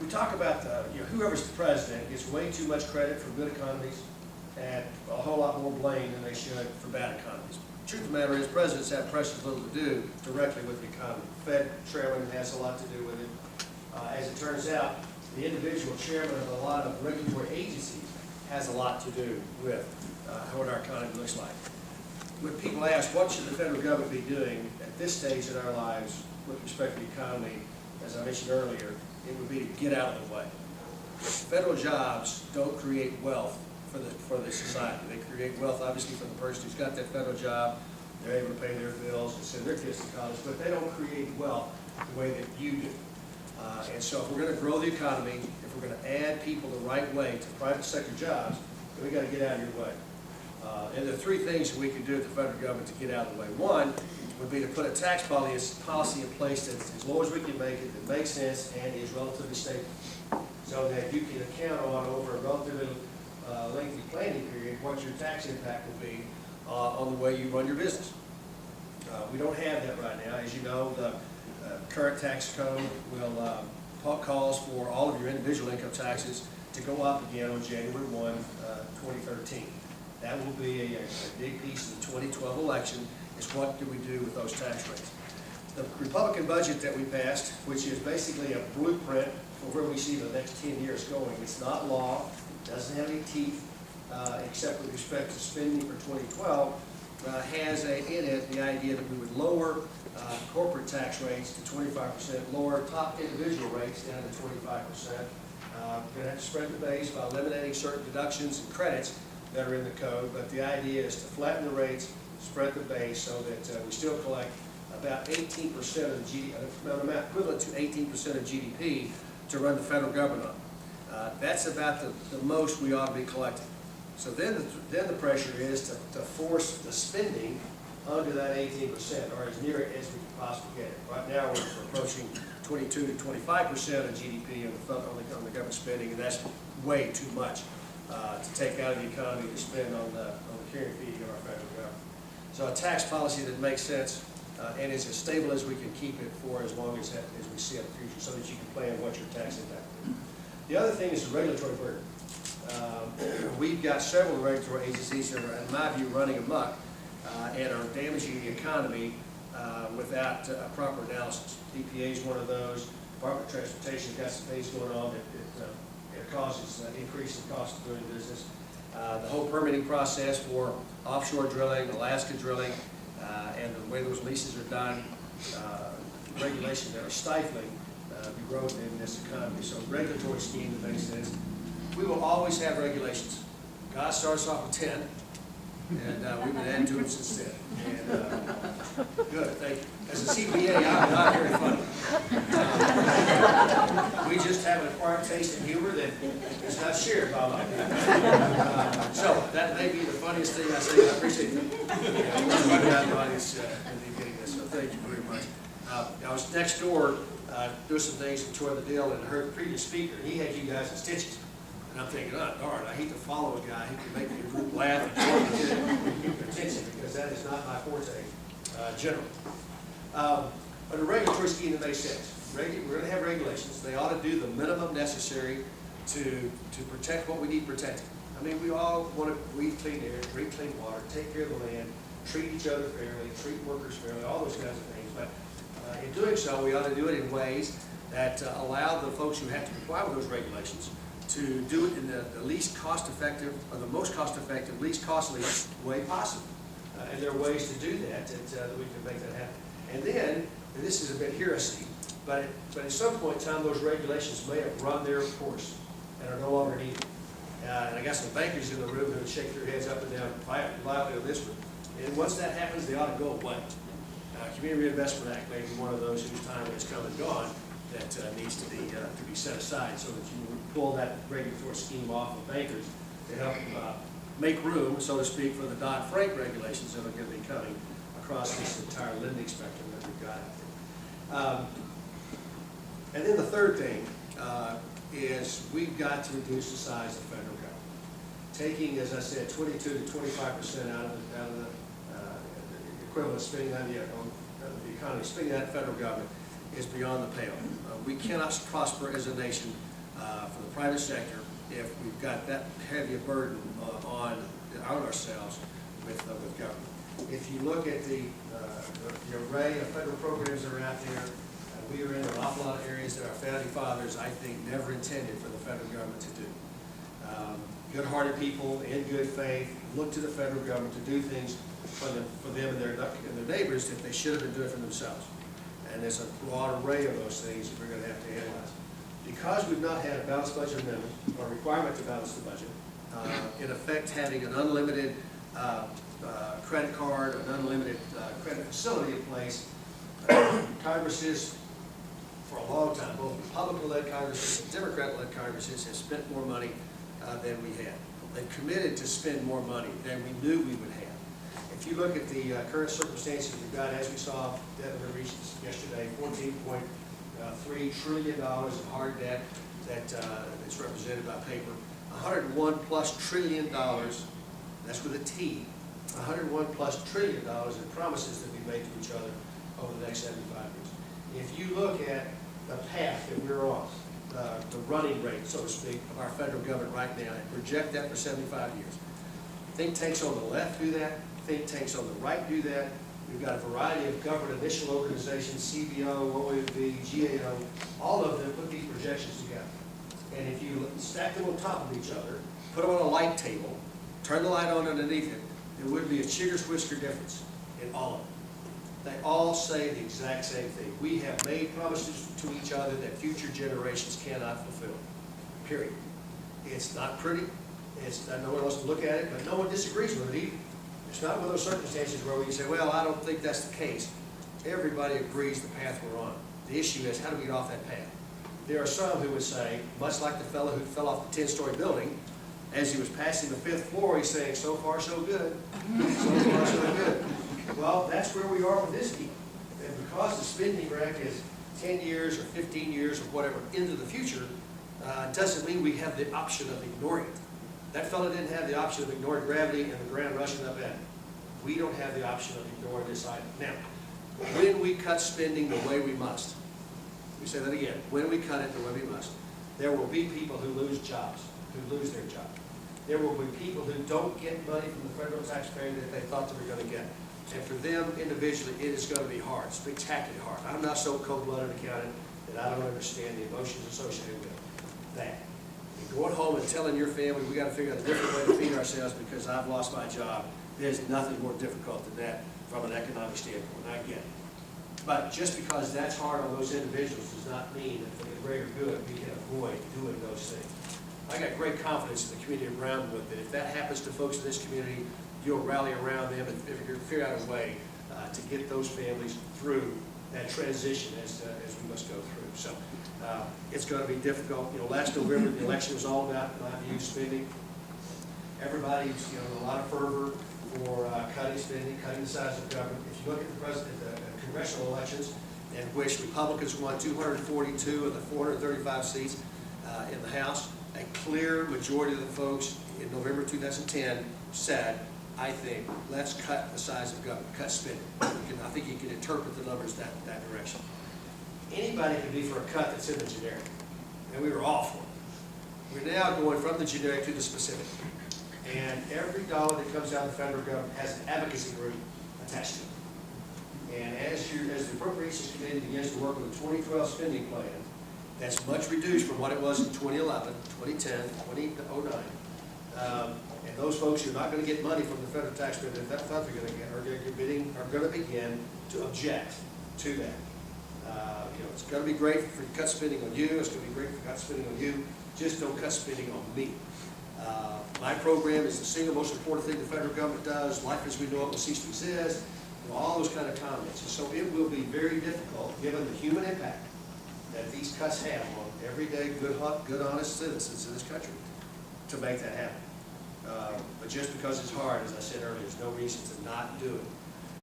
we talk about whoever's the president gets way too much credit for good economies and a whole lot more blame than they should for bad economies. The truth of the matter is, presidents have precious little to do directly with the economy. The Fed chairman has a lot to do with it. As it turns out, the individual chairman of a lot of regulatory agencies has a lot to do with what our economy looks like. When people ask, what should the federal government be doing at this stage in our lives with respect to the economy, as I mentioned earlier, it would be to get out of the way. Federal jobs don't create wealth for the society. They create wealth, obviously, for the person who's got that federal job. They're able to pay their bills and send their kids to college, but they don't create wealth the way that you do. And so if we're going to grow the economy, if we're going to add people the right way to private sector jobs, then we've got to get out of your way. And there are three things that we can do at the federal government to get out of the way. One would be to put a tax policy in place that's as low as we can make it, that makes sense, and is relatively stable, so that you can account on over a relatively lengthy planning period what your tax impact will be on the way you run your business. We don't have that right now. As you know, the current tax code will calls for all of your individual income taxes to go up again on January 1, 2013. That will be a big piece of the 2012 election, is what do we do with those tax rates. The Republican budget that we passed, which is basically a blueprint for where we see the next 10 years going. It's not law, doesn't have any teeth, except with respect to spending for 2012, has in it the idea that we would lower corporate tax rates to 25%, lower top individual rates down to 25%. We're going to have to spread the base by eliminating certain deductions and credits that are in the code, but the idea is to flatten the rates, spread the base so that we still collect about 18% of the GDP, an amount equivalent to 18% of GDP to run the federal government on. That's about the most we ought to be collecting. So then the pressure is to force the spending under that 18%, or as near it as we can possibly get it. Right now we're approaching 22 to 25% of GDP on the government spending, and that's way too much to take out of the economy to spend on the carrying fee of our federal government. So a tax policy that makes sense and is as stable as we can keep it for as long as we see in the future, so that you can plan what your tax impact is. The other thing is the regulatory burden. We've got several regulatory agencies that are, in my view, running amok and are damaging the economy without proper analysis. EPA is one of those. Department of Transportation's got some things going on that it causes increase in cost of doing business. The whole permitting process for offshore drilling, Alaska drilling, and the way those leases are done, regulations that are stifling the growth in this economy. So regulatory scheme that makes sense. We will always have regulations. God starts off with 10, and we've been adding to it since then. And good, thank you. As a CPA, I'm not very funny. We just have an acquired taste in humor that is not shared by a lot of people. So that may be the funniest thing I say. I appreciate everybody out in the audience getting this. So thank you very much. I was next door doing some things and tore the deal, and heard the previous speaker. He had you guys in stitches. And I'm thinking, oh, darn, I hate to follow a guy who can make the group laugh and keep their attention, because that is not my forte, generally. But a regulatory scheme that makes sense. We're going to have regulations. They ought to do the minimum necessary to protect what we need protecting. I mean, we all want to breathe clean air, drink clean water, take care of the land, treat each other fairly, treat workers fairly, all those kinds of things. But in doing so, we ought to do it in ways that allow the folks who have to comply with those regulations to do it in the least cost-effective, or the most cost-effective, least costly way possible. And there are ways to do that we can make that happen. And then, and this is a bit heresy, but at some point in time, those regulations may have run their course and are no longer needed. And I got some bankers in the room who would shake their heads up and down violently on this one. And once that happens, they ought to go away. Community Reinvestment Act may be one of those whose time has come and gone that needs to be set aside, so that you pull that regulatory scheme off of bankers to help make room, so to speak, for the Dodd-Frank regulations that are going to be coming across this entire lending spectrum that we've got out there. And then the third thing is we've got to reduce the size of the federal government. Taking, as I said, 22 to 25% out of the equivalent spending on the economy, spending that federal government is beyond the pale. We cannot prosper as a nation for the private sector if we've got that heavy a burden on ourselves with government. If you look at the array of federal programs that are out there, we are in an awful lot of areas that our founding fathers, I think, never intended for the federal government to do. Good-hearted people in good faith look to the federal government to do things for them and their neighbors that they should have been doing for themselves. And there's a broad array of those things that we're going to have to analyze. Because we've not had a balanced budget amendment or requirement to balance the budget, in effect having an unlimited credit card, an unlimited credit facility in place, Congress is, for a long time, both Republican-led Congresses and Democrat-led Congresses have spent more money than we had. They've committed to spend more money than we knew we would have. If you look at the current circumstances we've got, as we saw, debt limit reached yesterday, $14.3 trillion of hard debt that's represented by paper. $101+ trillion, that's with a T, $101+ trillion in promises that we made to each other over the next 75 years. If you look at the path that we're on, the running rate, so to speak, of our federal government right now, and project that for 75 years. Think tanks on the left do that. Think tanks on the right do that. We've got a variety of government initial organizations, CBO, OMB, GAO, all of them put these projections together. And if you stack them on top of each other, put them on a light table, turn the light on underneath it, there would be a chigger's whisker difference in all of them. They all say the exact same thing. We have made promises to each other that future generations cannot fulfill, period. It's not pretty. No one wants to look at it, but no one disagrees with it either. It's not one of those circumstances where we say, well, I don't think that's the case. Everybody agrees the path we're on. The issue is, how do we get off that path? There are some who would say, much like the fellow who fell off the 10-story building, as he was passing the 5th floor, he's saying, so far so good. So far so good. Well, that's where we are with this deal. And because the spending rack is 10 years or 15 years or whatever into the future, doesn't mean we have the option of ignoring it. That fellow didn't have the option of ignoring gravity and the ground rushing up at him. We don't have the option of ignoring this item. Now, when we cut spending the way we must, we say that again, when we cut it the way we must, there will be people who lose jobs, who lose their job. There will be people who don't get money from the federal taxpayer that they thought they were going to get. And for them individually, it is going to be hard, spectacularly hard. I'm not so cold-blooded accountant that I don't understand the emotions associated with that. And going home and telling your family, we got to figure out a different way to feed ourselves because I've lost my job, there's nothing more difficult than that from an economic standpoint. I get it. But just because that's hard on those individuals does not mean that for the greater good, we can avoid doing those things. I got great confidence in the community of Brownwood that if that happens to folks in this community, you'll rally around them and figure out a way to get those families through that transition as we must go through. So it's going to be difficult. You know, last November the election was all about, in my view, spending. Everybody's, a lot of fervor for cutting spending, cutting the size of government. If you look at the congressional elections, in which Republicans won 242 of the 435 seats in the House, a clear majority of the folks in November 2010 said, I think, let's cut the size of government, cut spending. I think you can interpret the numbers that direction. Anybody can be for a cut that's in the generic, and we were all for it. We're now going from the generic to the specific. And every dollar that comes out of the federal government has an advocacy group attached to it. And as the Appropriations Committee begins to work on the 2012 spending plan, that's much reduced from what it was in 2011, 2010, 2009. And those folks who are not going to get money from the federal taxpayer that they thought they're going to get are going to begin to object to that. It's going to be great for cut spending on you. It's going to be great for cut spending on you. Just don't cut spending on me. My program is the single most important thing the federal government does. Life as we know it will cease to exist. All those kind of comments. And so it will be very difficult, given the human impact that these cuts have on everyday good, honest citizens in this country, to make that happen. But just because it's hard, as I said earlier, there's no reason to not do it.